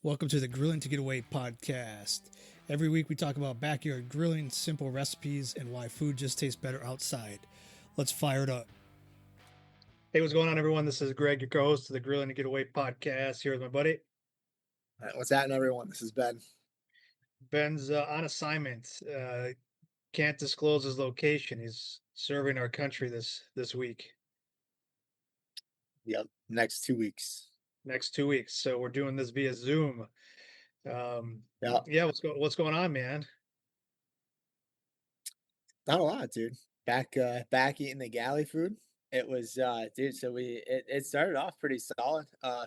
Welcome to the Grilling to Get Away podcast. Every week we talk about backyard grilling, simple recipes, and why food just tastes better outside. Let's fire it up. Hey, what's going on, everyone? This is Greg, your co-host of the Grilling to Get Away podcast. Here with my buddy. All right, what's happening, everyone? This is Ben. Ben's on assignment. Can't disclose his location. He's serving our country this week. Yep, next 2 weeks. Next 2 weeks. So we're doing this via Zoom. Yeah, What's going on, man? not a lot, dude. Back eating the galley food. It was dude, so it started off pretty solid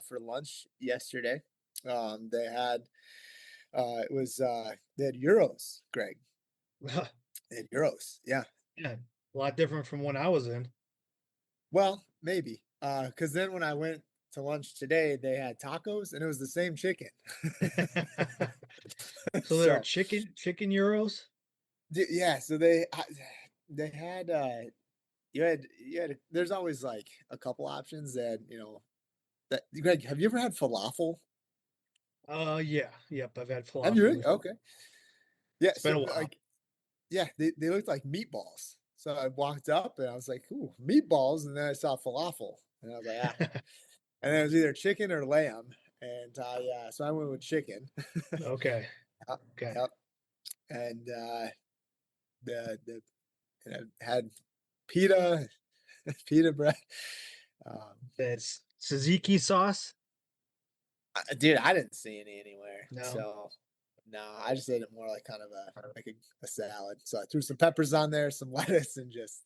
for lunch yesterday. They had they had gyros, Greg. They had gyros, yeah. Yeah, a lot different from when I was in. Well, maybe. Because then when I went to lunch today, they had tacos and it was the same chicken. So there are chicken gyros? Yeah, so they had you had there's always like a couple options that that Greg, have you ever had falafel? Yeah. Yep, I've had falafel. Have you really? Okay. Yeah, It's been a while. like they looked like meatballs. So I walked up and I was like, ooh, meatballs, and then I saw falafel. And I was like, ah. And then it was either chicken or lamb. And so I went with chicken. Okay. Okay. Yep. And and I had pita bread. It's tzatziki sauce. Dude, I didn't see any anywhere. No. So no, I just ate it more like kind of a salad. So I threw some peppers on there, some lettuce, and just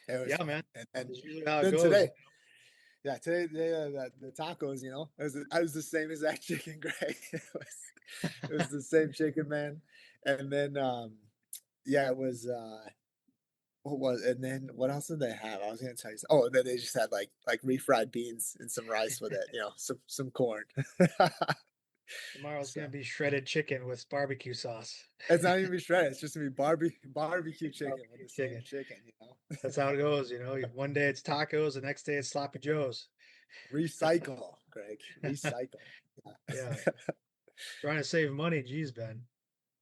it was, yeah, man. And usually how it then goes. today the tacos, I was the same as that chicken, Greg. It was the same chicken, man. And then it was and then what else did they have? I was gonna tell you. Oh, then they just had like refried beans and some rice with it, some corn. Tomorrow's gonna be shredded chicken with barbecue sauce. It's not even shredded. It's just gonna be barbecue chicken with the same chicken. That's how it goes. One day it's tacos, the next day it's sloppy joes. Recycle, Greg. Recycle. Yeah. Trying to save money, geez, Ben.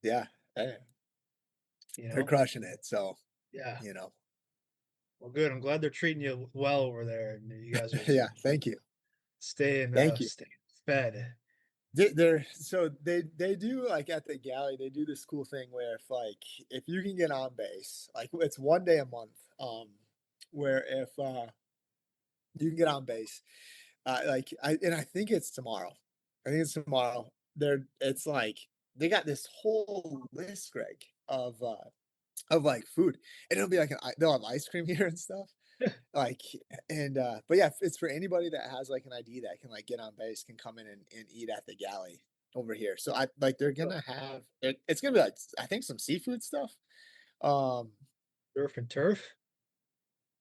Yeah. Hey. They're crushing it. So yeah. Well, good. I'm glad they're treating you well over there, and you guys are yeah. Thank you. Staying fed. They do, like, at the galley, they do this cool thing where if you can get on base, like it's one day a month, where if you can get on base, I think it's tomorrow. It's like they got this whole list, Greg, of like food, and it'll be like they'll have ice cream here and stuff. But yeah, it's for anybody that has like an ID that can like get on base, can come in and eat at the galley over here. So they're gonna have it's gonna be like, I think, some seafood stuff. Surf and turf.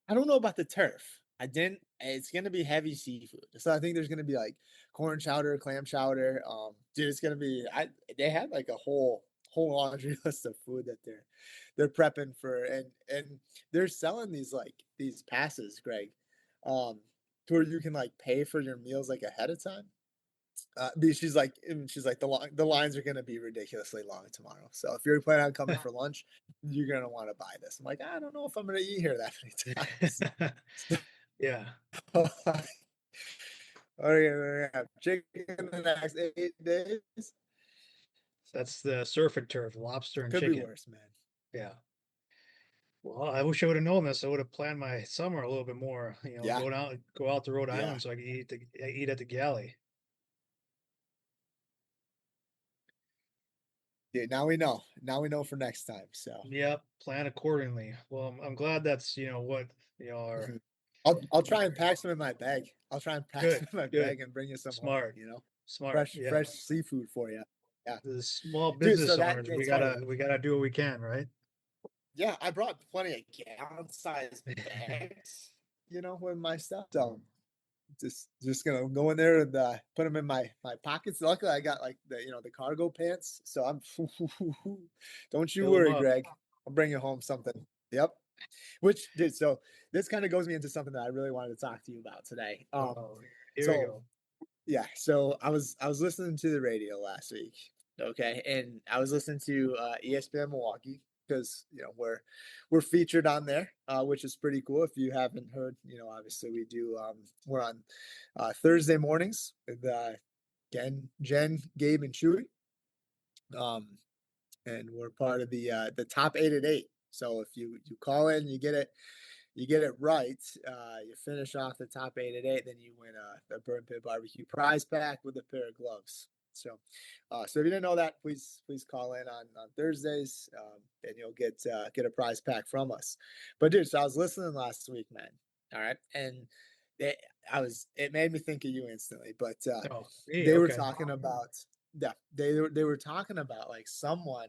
I don't know about the turf. It's gonna be heavy seafood. So I think there's gonna be like corn chowder, clam chowder. Dude, it's gonna be they had like a whole laundry list of food that they're prepping for, and they're selling these passes, Greg, to where you can like pay for your meals like ahead of time. She's like the lines are gonna be ridiculously long tomorrow. So if you're planning on coming for lunch, you're gonna want to buy this. I'm like, I don't know if I'm gonna eat here that many times. Yeah. We're gonna have chicken in the next 8 days. That's the surf and turf, lobster and chicken. Could be worse, man. Yeah. Well, I wish I would have known this. I would have planned my summer a little bit more. Go out to Rhode Island so I could eat at the galley. Yeah, now we know. Now we know for next time. So yep, plan accordingly. Well, I'm glad that's what are. I'll try and pack some in my bag. I'll try and pack some in my bag and bring you some smart. Home, smart, fresh seafood for you. Yeah, the small business owners, we gotta do what we can, right? Yeah, I brought plenty of gallon-sized bags, with my stuff. So just gonna go in there and put them in my pockets. Luckily, I got like the cargo pants, so I'm. Don't you worry, Greg. I'll bring you home something. Yep. Which, dude, so this kind of goes me into something that I really wanted to talk to you about today. Here we go. Yeah, so I was listening to the radio last week, okay, and I was listening to ESPN Milwaukee because we're featured on there, which is pretty cool. If you haven't heard, obviously we do. We're on Thursday mornings with Jen, Gabe, and Chewy, and we're part of the top 8 at 8. So if you call in, you get it right, you finish off the top 8 at 8, then you win the Burn Pit BBQ prize pack with a pair of gloves. So if you didn't know that, please call in on Thursdays, and you'll get a prize pack from us. But dude, so I was listening last week, man. All right, and it, it made me think of you instantly. But Oh, me? they were Okay. talking about yeah, they were talking about like someone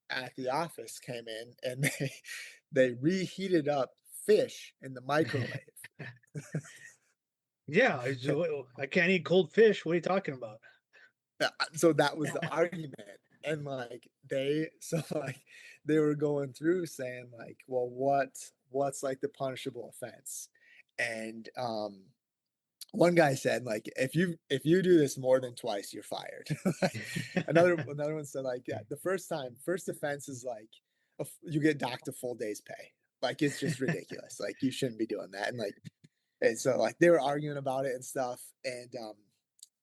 at the office came in and they reheated up fish in the microwave. Yeah, I can't eat cold fish. What are you talking about? So that was the argument. And like they were going through saying like, well, what's like the punishable offense? And one guy said like if you do this more than twice, you're fired. Like, another one said like yeah, the first offense is like you get docked a full day's pay. Like it's just ridiculous. Like you shouldn't be doing that. And so like they were arguing about it and stuff. And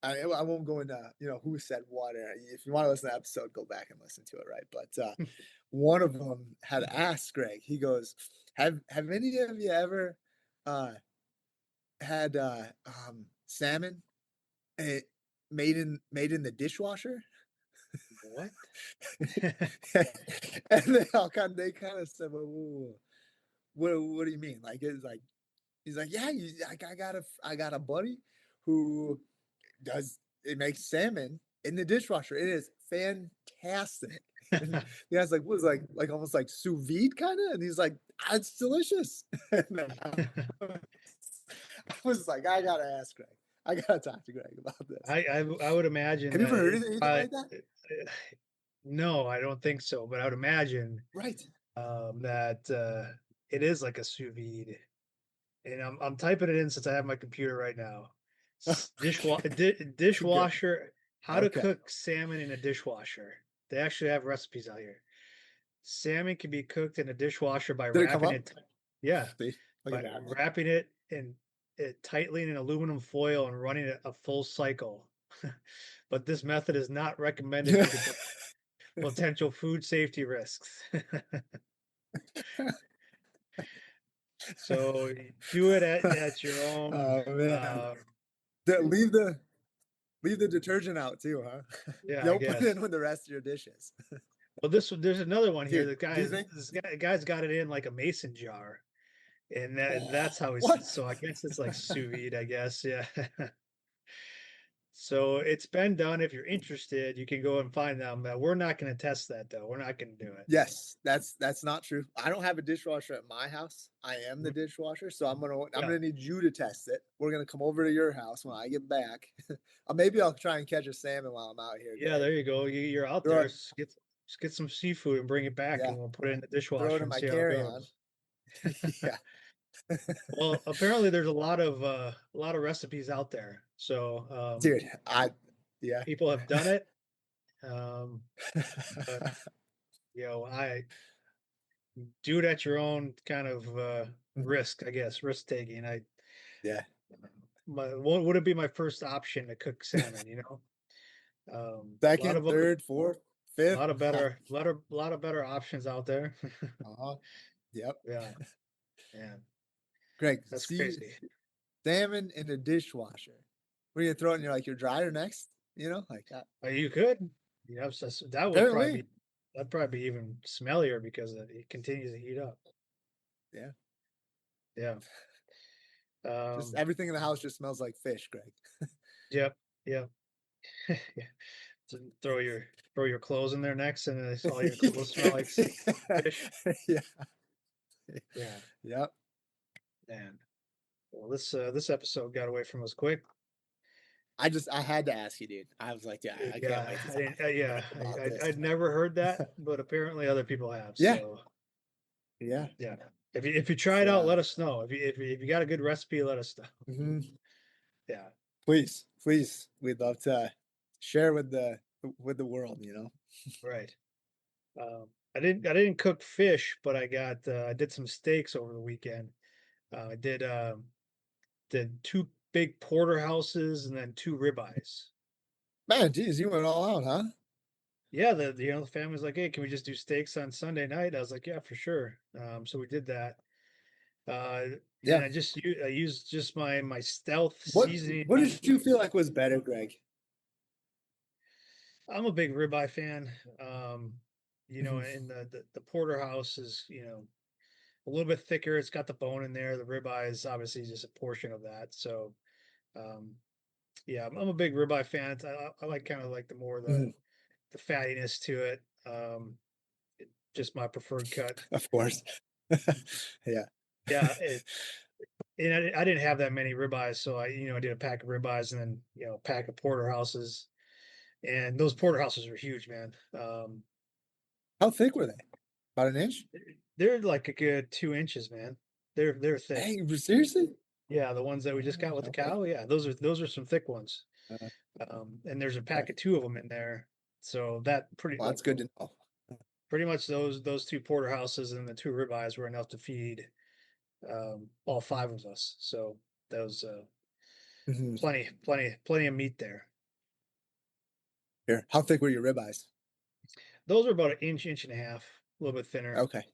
I won't go into who said what. Or if you want to listen to the episode, go back and listen to it, right? But one of them had asked Greg. He goes, "Have any of you ever uh, had salmon eh, made in the dishwasher?" What? And they kind of said, "Well, what do you mean?" Like it's like he's like, "Yeah, I got a buddy who does it makes salmon in the dishwasher. It is fantastic." And the guy's like, "What is it, like almost like sous vide kind of?" And he's like, "It's delicious." And I was like, I gotta ask Greg. I gotta talk to Greg about this. I would imagine Have you ever that heard it's anything probably, like that? no, I don't think so, but I would imagine Right. that it is like a sous vide. And I'm typing it in since I have my computer right now. Good. Dishwasher, how to Okay. cook salmon in a dishwasher. They actually have recipes out here. Salmon can be cooked in a dishwasher by Did it come wrapping up? it, yeah, See, look at by that, man. wrapping it in it tightly in aluminum foil and running it a full cycle. But this method is not recommended due to potential food safety risks. So do it at your own. Oh man. The- leave the leave the detergent out too, huh? Yeah, I Don't put it guess. in with the rest of your dishes. Well, there's another one here. Dude, do you think Guy's got it in like a mason jar, and oh that's how he's. what? So I guess it's like sous vide. I guess, yeah. So it's been done. If you're interested, you can go and find them. We're not going to test that though. We're not going to do it. Yes, that's not true. I don't have a dishwasher at my house. I am the Mhm. dishwasher, so I'm Yeah, gonna need you to test it. We're gonna come over to your house when I get back. Maybe I'll try and catch a salmon while I'm out here, yeah. Greg. There you go. You're out Throw there. it, Just get some seafood and bring it back, yeah, and we'll put it in the throw it dishwasher in and my see how it carry-on. goes. Yeah. Well, apparently there's a lot of recipes out there. So Dude, yeah. people have done it. Um, but I do it at your own kind of risk, I guess, risk taking. Yeah. What would it be my first option to cook salmon? A lot Second, of other, third, fourth, fifth. a lot of better options out there. Uh-huh. Yep. Yeah, man, Greg, that's see crazy. salmon in the dishwasher. We're gonna throw it in your dryer next. Like You could, that would apparently. that'd probably be even smellier because it continues to heat up. Yeah. Yeah. Just Um, everything in the house just smells like fish, Greg. yep. Yep. Yeah. So throw your clothes in there next, and then all your clothes smell like fish. Yeah. Yeah, Yep. man. Well, this episode got away from us quick. I had to ask you, dude. I was like, yeah, I can't Yeah, wait to I talk didn't. to Yeah, Greg about this. I'd never heard that, but apparently other people have. Yeah. So Yeah. yeah, if you try It's it out, let us know. If you got a good recipe, let us know. mhm. Yeah. Please. please, we'd love to share with the world, you know? Right. I didn't cook fish, but I did some steaks over the weekend. I did 2 big porterhouses and then 2 ribeyes. Man, geez, you went all out, huh? Yeah, the family's like, "Hey, can we just do steaks on Sunday night?" I was like, "Yeah, for sure." So we did that. And Yeah. I used just my stealth What seasoning what on. did you feel like was better, Greg? I'm a big ribeye fan. Mhm, And the porterhouse is, a little bit thicker. It's got the bone in there. The ribeye is obviously just a portion of that. So, um, yeah, I'm a big ribeye fan. I like kind of like the more mhm. the fattiness to it. Just my preferred cut. Of course. Yeah. Yeah, and I didn't have that many ribeyes, so I did a pack of ribeyes and then a pack of porterhouses, and those porterhouses were huge, man. How thick were they? About an inch? They're like a good 2 inches, man. They're thick. Hey, seriously? Yeah, the ones that we just got with the Okay. cow. Yeah, those are some thick ones. Uh, And there's a okay. pack of 2 of them in there, so that Well, that's good to know. pretty much those 2 porterhouses and the 2 ribeyes were enough to feed all 5 of us. So that was Mhm. plenty of meat there. Here, how thick were your ribeyes? Those are about an inch and a half, a little bit thinner. Okay.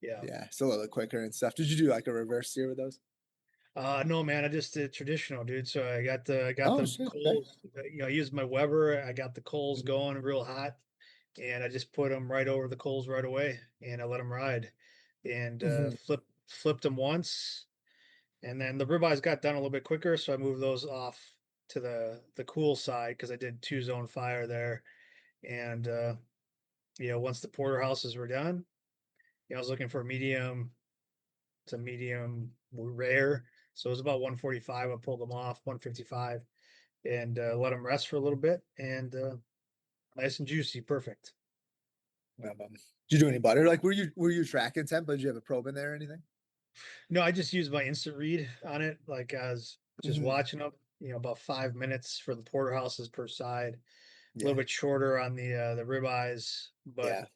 Yeah. Yeah, it's a little quicker and stuff. Did you do like a reverse sear with those? No, man, I just did traditional, dude. So I got the Oh, shit. Okay. coals. I used my Weber. I got the coals Mhm, going real hot, and I just put them right over the coals right away, and I let them ride, and mhm. flipped them once, and then the ribeyes got done a little bit quicker, so I moved those off to the cool side because I did 2 zone fire there, and once the porterhouses were done, I was looking for medium to medium rare. So it was about 145. I pulled them off 155 and let them rest for a little bit and nice and juicy. Perfect. Did you do any butter? Like, were you tracking temp? Did you have a probe in there or anything? No, I just used my instant read on it. Like I was just Mhm. watching them, about 5 minutes for the porterhouses per side, a little Yeah. bit shorter on the ribeyes, but Yeah.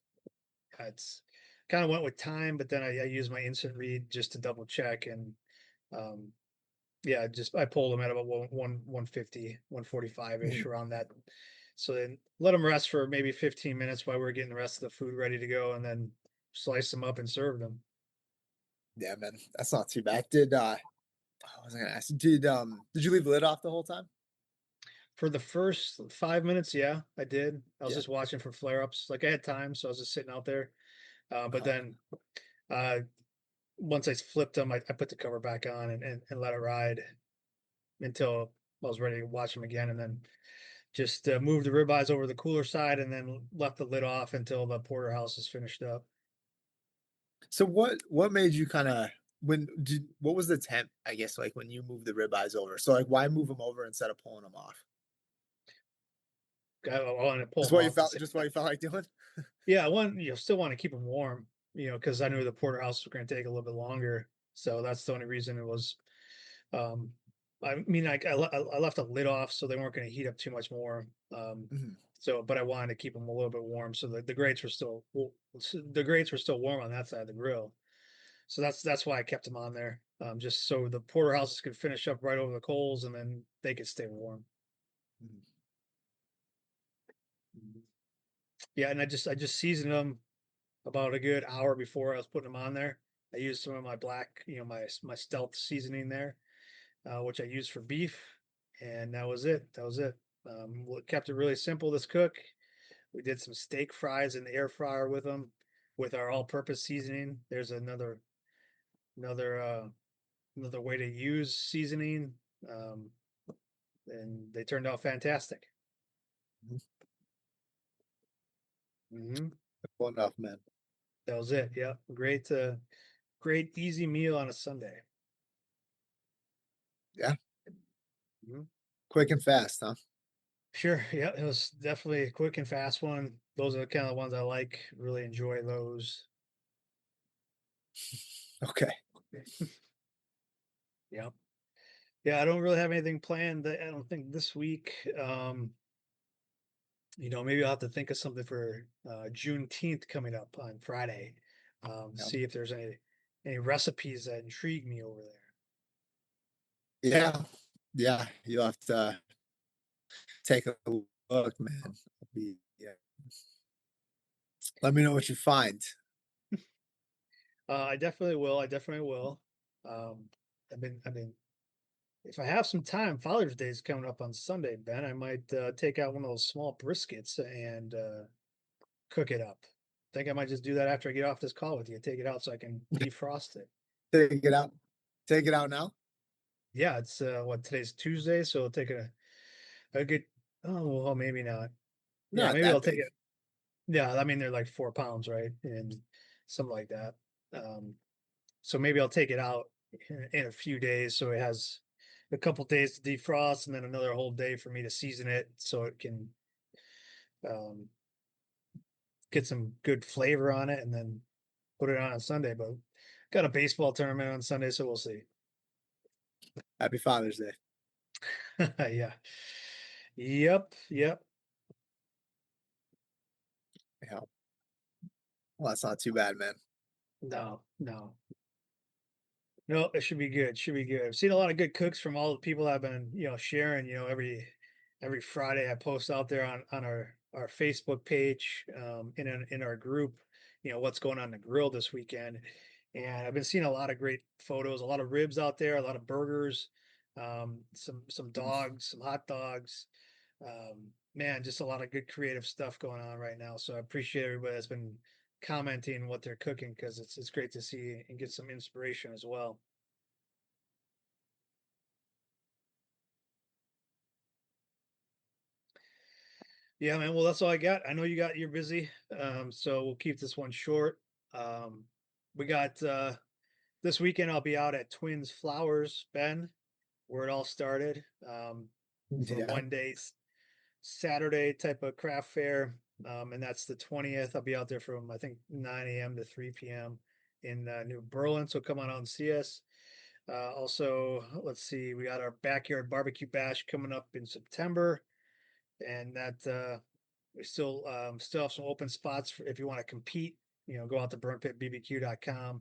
it's kind of went with time. But then I used my instant read just to double check and um, yeah, just I pulled them at about 150, 145 ish Mhm. around that. So then let them rest for maybe 15 minutes while we're getting the rest of the food ready to go, and then slice them up and serve them. Yeah, man. That's not too bad. What was I gonna ask? Did you leave the lid off the whole time? For the first 5 minutes, yeah, I did. I was Yeah. just watching for flare ups. Like I had time, so I was just sitting out there. But Uh-huh. then uh, once I flipped them, I put the cover back on and let it ride until I was ready to watch them again, and then just moved the ribeyes over the cooler side, and then left the lid off until the porterhouse is finished up. So what made you kinda what was the temp, I guess, like, when you moved the ribeyes over? So, like, why move them over instead of pulling them off? I wanted to pull Just them what you off the felt same just what time. you felt like doing? Yeah, still want to keep them warm, because I knew Mhm, the porterhouse was going to take a little bit longer. So that's the only reason it was. Um, I mean, I left the lid off so they weren't going to heat up too much more. mhm. But I wanted to keep them a little bit warm, so the grates were still the grates were still warm on that side of the grill. So that's why I kept them on there, just so the porterhouses could finish up right over the coals, and then they could stay warm. Mhm. Mhm. Yeah, and I just seasoned them about a good hour before I was putting them on there. I used some of my black, my stealth seasoning there, which I used for beef, and that was it. That was it. Kept it really simple this cook. We did some steak fries in the air fryer with them, with our all-purpose seasoning. There's another another way to use seasoning, um, and they turned out fantastic. Mhm. Hmm. Well enough, man. That was it. Yeah, great easy meal on a Sunday. Yeah, Mhm. quick and fast, huh? Sure. Yeah, it was definitely a quick and fast one. Those are the kind of ones I like. Really enjoy those. Okay. Yeah. Yeah, I don't really have anything planned. I don't think this week. Maybe I'll have to think of something for Juneteenth coming up on Friday. Yeah. See if there's any recipes that intrigue me over there. Yeah. Yeah. You'll have to take a look, man. Yeah. Let me know what you find. I definitely will. I definitely will. Um, I mean, if I have some time, Father's Day is coming up on Sunday, Ben. I might take out one of those small briskets and cook it up. Think I might just do that after I get off this call with you. Take it out so I can defrost it. Take it out. Take it out now. Yeah, it's what today's Tuesday, so I'll take a good. Oh, well, maybe not. Yeah, Not maybe that I'll take big. it. Yeah, I mean they're like 4 pounds, right? And something like that. Um, so maybe I'll take it out in a few days, so it has a couple days to defrost, and then another whole day for me to season it, so it can um, get some good flavor on it, and then put it on Sunday. But got a baseball tournament on Sunday, so we'll see. Happy Father's Day. Yeah. Yep. Yep. Yeah. Well, that's not too bad, man. No. No. No, it should be good. Should be good. I've seen a lot of good cooks from all the people I've been, sharing. Every Friday I post out there on our Facebook page, in our group, what's going on the grill this weekend. And I've been seeing a lot of great photos, a lot of ribs out there, a lot of burgers, some dogs, some hot dogs. Man, just a lot of good creative stuff going on right now. So I appreciate everybody that's been commenting what they're cooking because it's great to see and get some inspiration as well. Yeah, man. Well, that's all I got. I know you're busy, so we'll keep this one short. Um, we got this weekend. I'll be out at Twins Flowers, Ben, where it all started, for Yeah. 1 day Saturday type of craft fair, and that's the 20th. I'll be out there from I think 9 a.m. to 3 p.m. in New Berlin. So come on out and see us. Also, let's see, we got our backyard barbecue bash coming up in September, and that we still have some open spots for if you want to compete. Go out to burnpitbbq.com.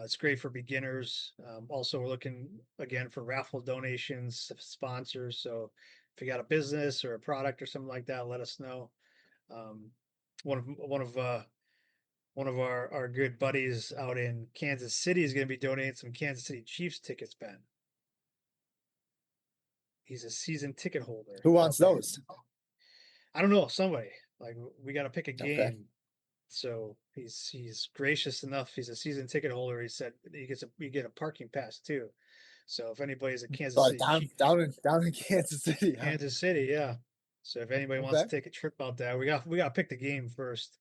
It's great for beginners. Also, we're looking again for raffle donations, sponsors. So if you got a business or a product or something like that, let us know. Um, one of our good buddies out in Kansas City is going to be donating some Kansas City Chiefs tickets, Ben. He's a season ticket holder Who wants out there. those? I don't know, somebody. Like we got to pick a Okay. game. So he's gracious enough. He's a season ticket holder. He said you get a parking pass too. So if anybody's a Kansas So City Chief, down in Kansas City, huh? Kansas City, yeah. So if anybody wants Okay. to take a trip out there, we got to pick the game first.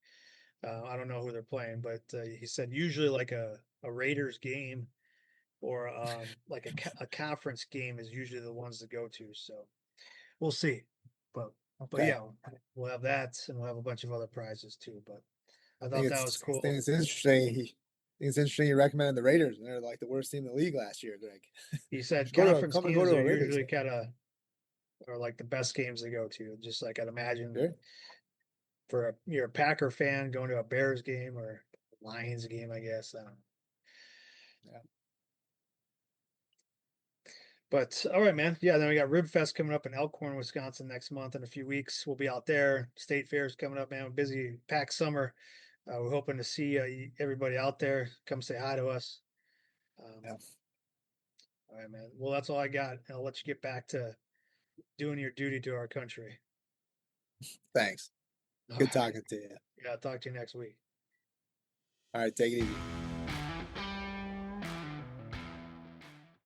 I don't know who they're playing, but he said usually like a Raiders game or like a conference game is usually the ones to go to. So we'll see. But but Okay. yeah, we'll have that and we'll have a bunch of other prizes too. But I I think thought that was I think cool. it's interesting. I think it's interesting you recommended the Raiders, and they're like the worst team in the league last year, Greg. He said conference Come and go games to are a Raiders usually game. kind of are like the best games to go to. Just like I'd imagine Sure. for you're a Packer fan going to a Bears game or Lions game, I guess. I don't know. Yeah. But all right, man. Yeah, then we got Rib Fest coming up in Elkhorn, Wisconsin next month in a few weeks. We'll be out there. State Fair's coming up, man. Busy, packed summer. We're hoping to see everybody out there. Come say hi to us. Um, Yeah. all right, man. Well, that's all I got. I'll let you get back to doing your duty to our country. Thanks. All Good right. talking to you. Yeah, I'll talk to you next week. All right. Take it easy.